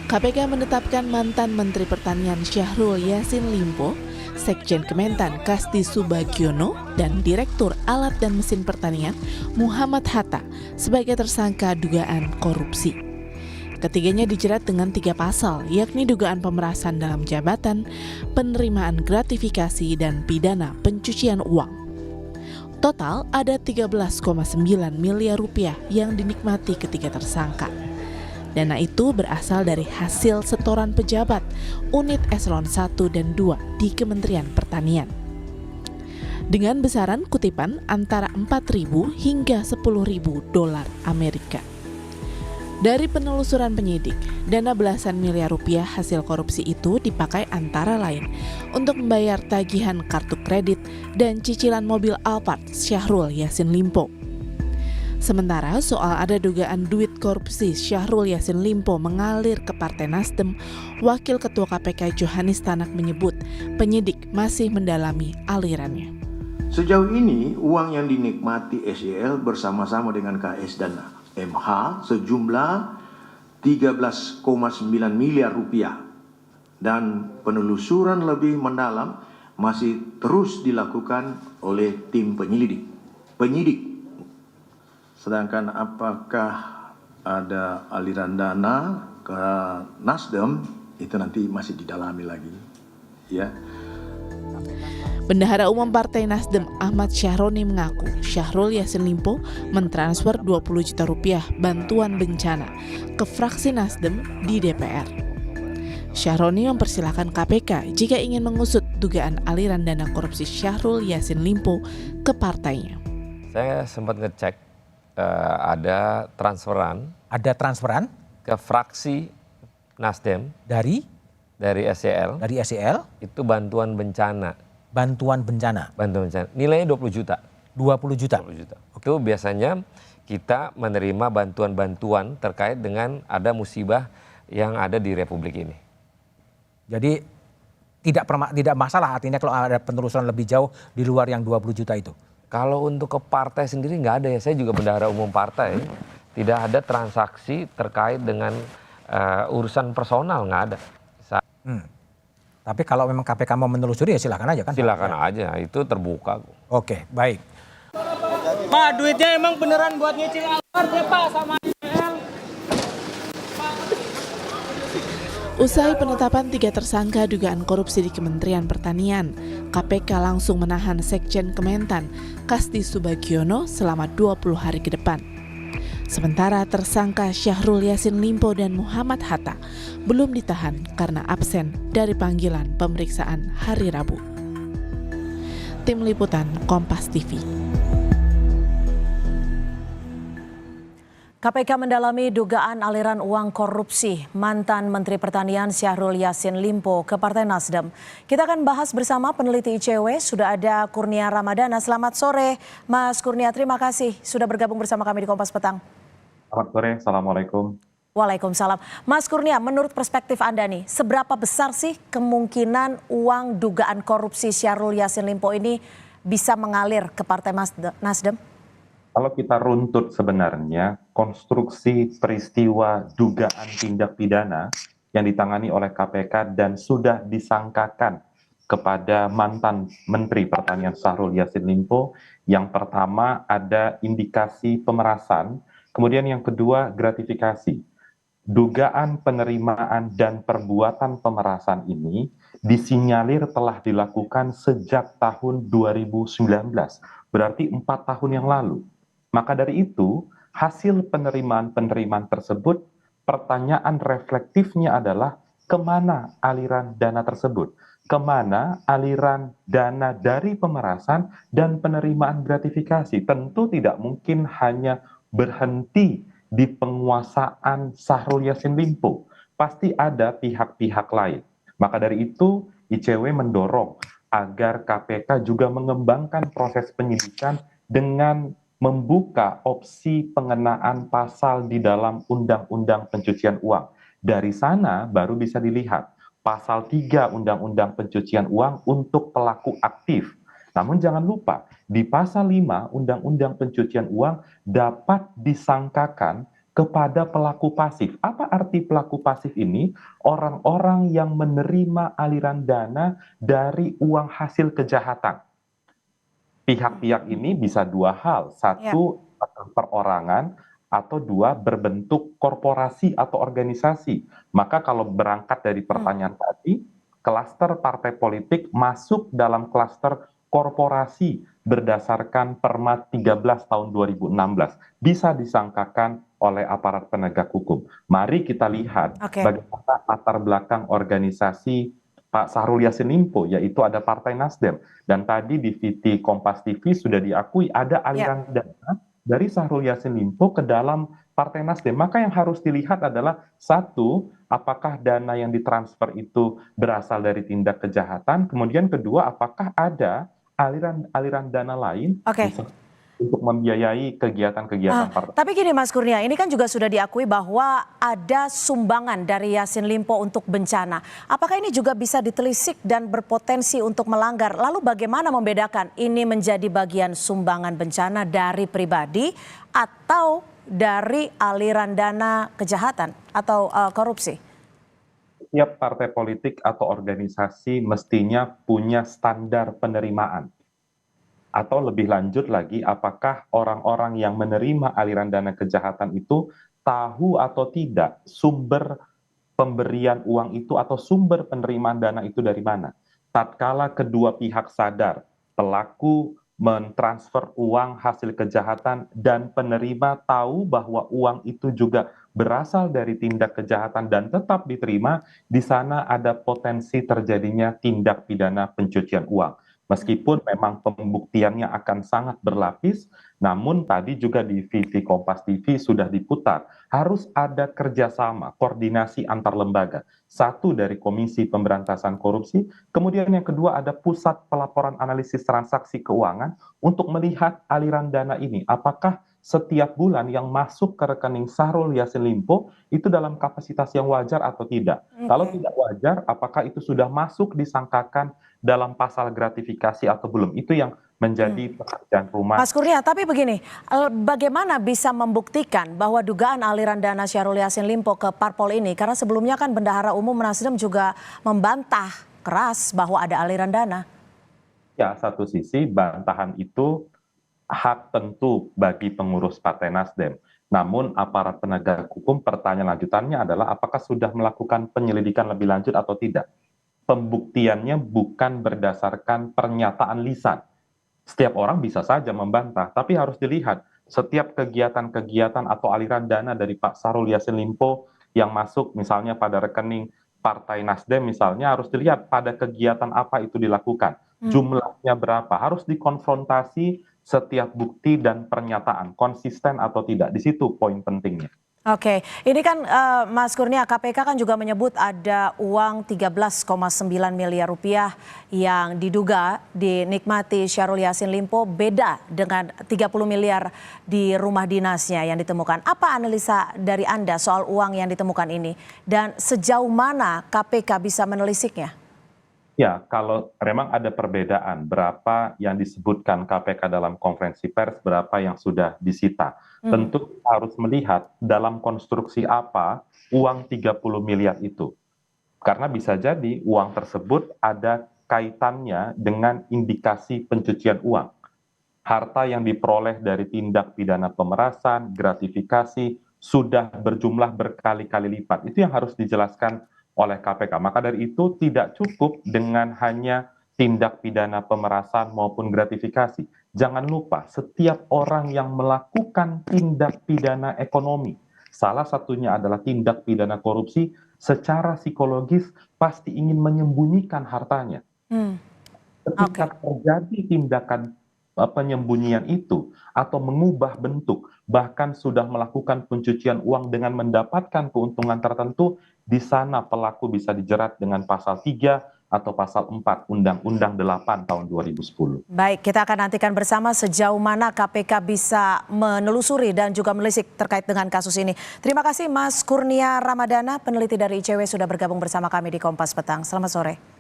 KPK menetapkan mantan Menteri Pertanian Syahrul Yassin Limpo, Sekjen Kementan Kasti Subagiono, dan Direktur Alat dan Mesin Pertanian Muhammad Hatta sebagai tersangka dugaan korupsi. Ketiganya dijerat dengan 3 pasal, yakni dugaan pemerasan dalam jabatan, penerimaan gratifikasi, dan pidana pencucian uang. Total ada 13,9 miliar rupiah yang dinikmati ketiga tersangka. Dana itu berasal dari hasil setoran pejabat unit eselon 1 dan 2 di Kementerian Pertanian. Dengan besaran kutipan antara 4.000 hingga 10.000 dolar Amerika. Dari penelusuran penyidik, dana belasan miliar rupiah hasil korupsi itu dipakai antara lain untuk membayar tagihan kartu kredit dan cicilan mobil Alphard Syahrul Yassin Limpo. Sementara soal ada dugaan duit korupsi Syahrul Yassin Limpo mengalir ke Partai Nasdem, Wakil Ketua KPK Johanis Tanak menyebut penyidik masih mendalami alirannya. Sejauh ini uang yang dinikmati SYL bersama-sama dengan KS dan MH sejumlah 13,9 miliar rupiah dan penelusuran lebih mendalam masih terus dilakukan oleh tim penyidik. Sedangkan apakah ada aliran dana ke Nasdem itu nanti masih didalami lagi, ya. Bendahara Umum Partai Nasdem Ahmad Syahroni mengaku Syahrul Yassin Limpo mentransfer 20 juta rupiah bantuan bencana ke fraksi Nasdem di DPR. Syahroni mempersilahkan KPK jika ingin mengusut dugaan aliran dana korupsi Syahrul Yassin Limpo ke partainya. Saya sempat ngecek ada transferan ke fraksi Nasdem dari SYL. Dari SYL itu bantuan bencana. Bantuan bencana. Nilainya 20 juta. 20 juta. Itu biasanya kita menerima bantuan-bantuan terkait dengan ada musibah yang ada di Republik ini. Jadi tidak masalah artinya kalau ada penelusuran lebih jauh di luar yang 20 juta itu. Kalau untuk ke partai sendiri nggak ada ya, saya juga bendahara umum partai, tidak ada transaksi terkait dengan urusan personal, nggak ada. Tapi kalau memang KPK mau menelusuri ya silakan aja kan? Silakan aja, itu terbuka. Oke, baik. Pak, duitnya emang beneran buat nyicil Alphard ya Pak sama SYL? Usai penetapan 3 tersangka dugaan korupsi di Kementerian Pertanian, KPK langsung menahan Sekjen Kementan Kasti Subagiono selama 20 hari ke depan. Sementara tersangka Syahrul Yassin Limpo dan Muhammad Hatta belum ditahan karena absen dari panggilan pemeriksaan hari Rabu. Tim Liputan Kompas TV. KPK mendalami dugaan aliran uang korupsi mantan Menteri Pertanian Syahrul Yassin Limpo ke Partai Nasdem. Kita akan bahas bersama peneliti ICW, sudah ada Kurnia Ramadana. Selamat sore Mas Kurnia, terima kasih sudah bergabung bersama kami di Kompas Petang. Selamat sore, Assalamualaikum. Waalaikumsalam. Mas Kurnia, menurut perspektif Anda nih, seberapa besar sih kemungkinan uang dugaan korupsi Syahrul Yassin Limpo ini bisa mengalir ke Partai Nasdem? Kalau kita runtut sebenarnya konstruksi peristiwa dugaan tindak pidana yang ditangani oleh KPK dan sudah disangkakan kepada mantan Menteri Pertanian Syahrul Yassin Limpo, yang pertama ada indikasi pemerasan, kemudian yang kedua gratifikasi. Dugaan penerimaan dan perbuatan pemerasan ini disinyalir telah dilakukan sejak tahun 2019, berarti 4 tahun yang lalu. Maka dari itu, hasil penerimaan tersebut, pertanyaan reflektifnya adalah kemana aliran dana tersebut? Kemana aliran dana dari pemerasan dan penerimaan gratifikasi? Tentu tidak mungkin hanya berhenti di penguasaan Syahrul Yassin Limpo. Pasti ada pihak-pihak lain. Maka dari itu, ICW mendorong agar KPK juga mengembangkan proses penyidikan dengan membuka opsi pengenaan pasal di dalam Undang-Undang Pencucian Uang. Dari sana baru bisa dilihat pasal 3 Undang-Undang Pencucian Uang untuk pelaku aktif. Namun jangan lupa, di pasal 5 Undang-Undang Pencucian Uang dapat disangkakan kepada pelaku pasif. Apa arti pelaku pasif ini? Orang-orang yang menerima aliran dana dari uang hasil kejahatan. Pihak-pihak ini bisa dua hal. Satu, perorangan, atau dua, berbentuk korporasi atau organisasi. Maka kalau berangkat dari pertanyaan tadi, klaster partai politik masuk dalam klaster korporasi berdasarkan Perma 13 tahun 2016. Bisa disangkakan oleh aparat penegak hukum. Mari kita lihat bagaimana latar belakang organisasi Pak Syahrul Yassin Limpo, yaitu ada Partai Nasdem. Dan tadi di VT Kompas TV sudah diakui ada aliran dana dari Syahrul Yassin Limpo ke dalam Partai Nasdem. Maka yang harus dilihat adalah satu, apakah dana yang ditransfer itu berasal dari tindak kejahatan, kemudian kedua, apakah ada aliran dana lain untuk membiayai kegiatan-kegiatan partai. Tapi gini Mas Kurnia, ini kan juga sudah diakui bahwa ada sumbangan dari Yassin Limpo untuk bencana. Apakah ini juga bisa ditelisik dan berpotensi untuk melanggar? Lalu bagaimana membedakan ini menjadi bagian sumbangan bencana dari pribadi atau dari aliran dana kejahatan atau korupsi? Setiap partai politik atau organisasi mestinya punya standar penerimaan. Atau lebih lanjut lagi, apakah orang-orang yang menerima aliran dana kejahatan itu tahu atau tidak sumber pemberian uang itu atau sumber penerimaan dana itu dari mana? Tatkala kedua pihak sadar pelaku mentransfer uang hasil kejahatan dan penerima tahu bahwa uang itu juga berasal dari tindak kejahatan dan tetap diterima, di sana ada potensi terjadinya tindak pidana pencucian uang. Meskipun memang pembuktiannya akan sangat berlapis, namun tadi juga di VT Kompas TV sudah diputar, harus ada kerjasama, koordinasi antar lembaga. Satu dari Komisi Pemberantasan Korupsi, kemudian yang kedua ada Pusat Pelaporan Analisis Transaksi Keuangan untuk melihat aliran dana ini. Apakah setiap bulan yang masuk ke rekening Syahrul Yassin Limpo itu dalam kapasitas yang wajar atau tidak? Kalau tidak wajar, apakah itu sudah masuk disangkakan dalam pasal gratifikasi atau belum? Itu yang menjadi pekerjaan rumah. Mas Kurnia, tapi begini, bagaimana bisa membuktikan bahwa dugaan aliran dana Syahrul Yassin Limpo ke parpol ini? Karena sebelumnya kan Bendahara Umum Nasdem juga membantah keras bahwa ada aliran dana. Ya, satu sisi bantahan itu hak tentu bagi pengurus Partai Nasdem. Namun aparat penegak hukum, pertanyaan lanjutannya adalah apakah sudah melakukan penyelidikan lebih lanjut atau tidak? Pembuktiannya bukan berdasarkan pernyataan lisan. Setiap orang bisa saja membantah, tapi harus dilihat setiap kegiatan-kegiatan atau aliran dana dari Pak Syahrul Yassin Limpo yang masuk misalnya pada rekening Partai Nasdem misalnya, harus dilihat pada kegiatan apa itu dilakukan. Jumlahnya berapa, harus dikonfrontasi setiap bukti dan pernyataan, konsisten atau tidak. Di situ poin pentingnya. Oke, ini kan Mas Kurnia, KPK kan juga menyebut ada uang 13,9 miliar rupiah yang diduga dinikmati Syahrul Yassin Limpo, beda dengan 30 miliar di rumah dinasnya yang ditemukan. Apa analisa dari Anda soal uang yang ditemukan ini? Dan sejauh mana KPK bisa menelisiknya? Ya, kalau memang ada perbedaan berapa yang disebutkan KPK dalam konferensi pers, berapa yang sudah disita. Tentu harus melihat dalam konstruksi apa uang 30 miliar itu. Karena bisa jadi uang tersebut ada kaitannya dengan indikasi pencucian uang. Harta yang diperoleh dari tindak pidana pemerasan, gratifikasi, sudah berjumlah berkali-kali lipat. Itu yang harus dijelaskan oleh KPK. Maka dari itu tidak cukup dengan hanya tindak pidana pemerasan maupun gratifikasi. Jangan lupa setiap orang yang melakukan tindak pidana ekonomi, salah satunya adalah tindak pidana korupsi, secara psikologis pasti ingin menyembunyikan hartanya. Ketika terjadi tindakan penyembunyian itu atau mengubah bentuk, bahkan sudah melakukan pencucian uang dengan mendapatkan keuntungan tertentu, di sana pelaku bisa dijerat dengan pasal 3 atau pasal 4 Undang-Undang 8 tahun 2010. Baik, kita akan nantikan bersama sejauh mana KPK bisa menelusuri dan juga menelisik terkait dengan kasus ini. Terima kasih Mas Kurnia Ramadana, peneliti dari ICW, sudah bergabung bersama kami di Kompas Petang. Selamat sore.